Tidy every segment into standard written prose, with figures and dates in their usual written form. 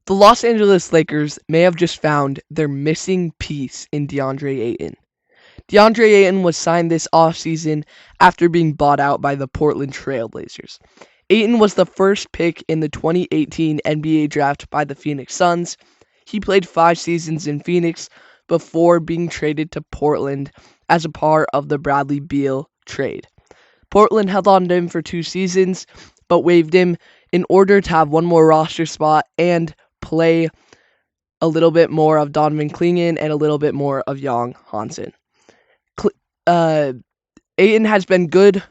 The Los Angeles Lakers may have just found their missing piece in De'Andre Ayton. De'Andre Ayton was signed this offseason after being bought out by the Portland Trail Blazers. Ayton was the first pick in the 2018 NBA draft by the Phoenix Suns. He played 5 seasons in Phoenix before being traded to Portland as a part of the Bradley Beal trade. Portland held on to him for 2 seasons, but waived him in order to have one more roster spot and play a little bit more of Donovan Clingan and a little bit more of Young Hansen. Uh, Ayton has been good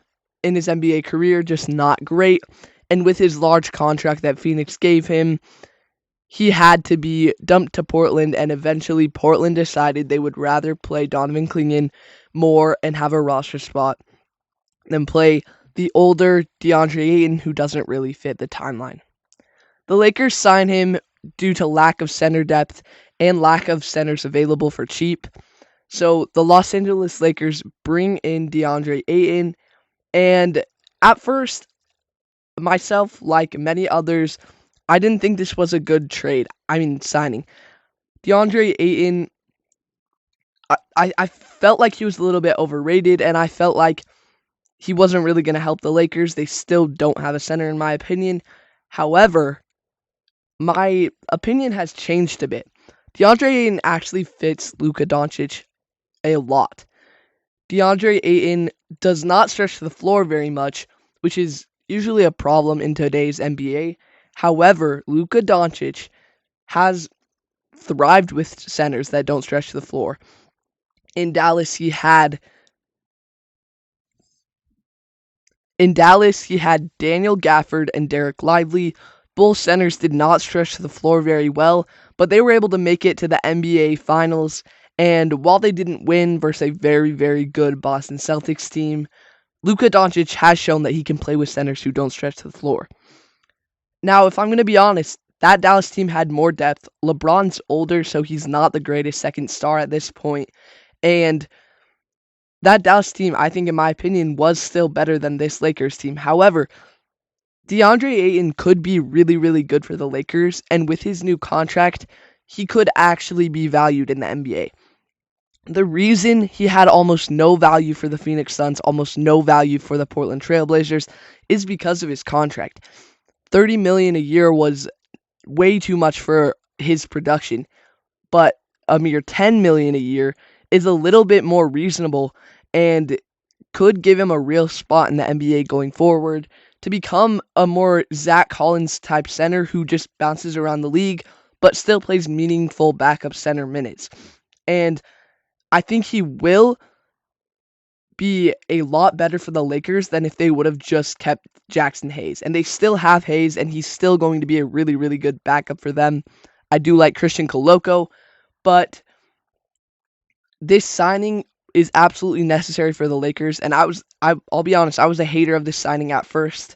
in his NBA career, just not great. And with his large contract that Phoenix gave him, he had to be dumped to Portland, and eventually Portland decided they would rather play Donovan Clingan more and have a roster spot than play the older De'Andre Ayton, who doesn't really fit the timeline. The Lakers signed him due to lack of center depth and lack of centers available for cheap. So the Los Angeles Lakers bring in De'Andre Ayton, and at first, myself, like many others, I didn't think this was a good signing. DeAndre Ayton, I felt like he was a little bit overrated, and I felt like he wasn't really going to help the Lakers. They still don't have a center, in my opinion. However, my opinion has changed a bit. DeAndre Ayton actually fits Luka Doncic a lot. DeAndre Ayton does not stretch the floor very much, which is usually a problem in today's NBA. However, Luka Doncic has thrived with centers that don't stretch the floor. In Dallas, he had Daniel Gafford and Derek Lively. Both centers did not stretch the floor very well, but they were able to make it to the NBA Finals. And while they didn't win versus a very, very good Boston Celtics team, Luka Doncic has shown that he can play with centers who don't stretch the floor. Now, if I'm going to be honest, that Dallas team had more depth. LeBron's older, so he's not the greatest second star at this point. And that Dallas team, I think, in my opinion, was still better than this Lakers team. However, DeAndre Ayton could be really, really good for the Lakers. And with his new contract, he could actually be valued in the NBA. The reason he had almost no value for the Phoenix Suns, almost no value for the Portland Trail Blazers, is because of his contract. $30 million a year was way too much for his production, but a mere $10 million a year is a little bit more reasonable and could give him a real spot in the NBA going forward to become a more Zach Collins type center who just bounces around the league but still plays meaningful backup center minutes. And I think he will be a lot better for the Lakers than if they would have just kept Jackson Hayes. And they still have Hayes, and he's still going to be a really, really good backup for them. I do like Christian Koloko, but this signing is absolutely necessary for the Lakers. And I'll be honest, I was a hater of this signing at first.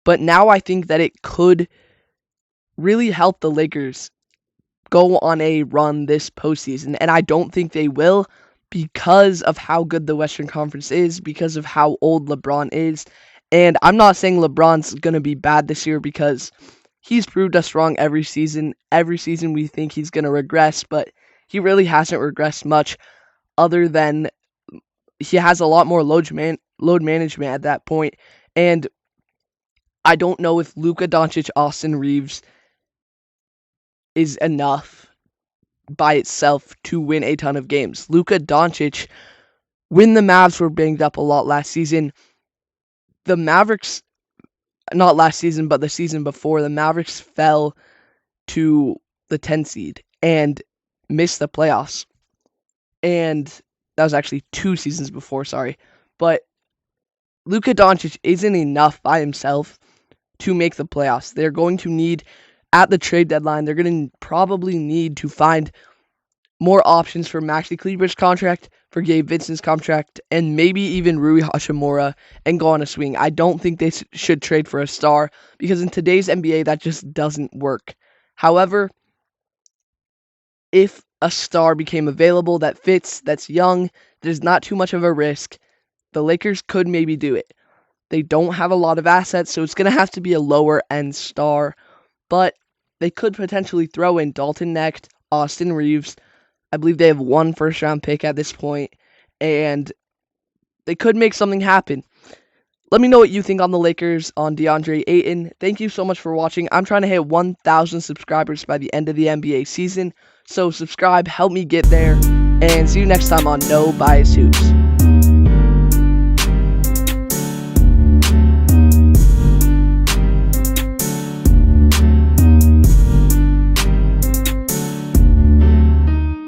But now I think that it could really help the Lakers go on a run this postseason, and I don't think they will because of how good the Western Conference is, because of how old LeBron is. And I'm not saying LeBron's going to be bad this year because he's proved us wrong every season. Every season we think he's going to regress, but he really hasn't regressed much other than he has a lot more load management at that point. And I don't know if Luka Doncic, Austin Reeves is enough by itself to win a ton of games. Luka Doncic, when the Mavs were banged up a lot last season, the Mavericks, not last season, but the season before, the Mavericks fell to the 10 seed and missed the playoffs. And that was actually 2 seasons before, sorry. But Luka Doncic isn't enough by himself to make the playoffs. They're going to need, at the trade deadline, they're going to probably need to find more options for Maxi Kleber's contract, for Gabe Vincent's contract, and maybe even Rui Hachimura and go on a swing. I don't think they should trade for a star because in today's NBA that just doesn't work. However, if a star became available that fits, that's young, there's not too much of a risk, the Lakers could maybe do it. They don't have a lot of assets, so it's going to have to be a lower end star. But they could potentially throw in Dalton Knecht, Austin Reeves. I believe they have one first-round pick at this point, and they could make something happen. Let me know what you think on the Lakers, on De'Andre Ayton. Thank you so much for watching. I'm trying to hit 1,000 subscribers by the end of the NBA season, so subscribe, help me get there, and see you next time on No Bias Hoops.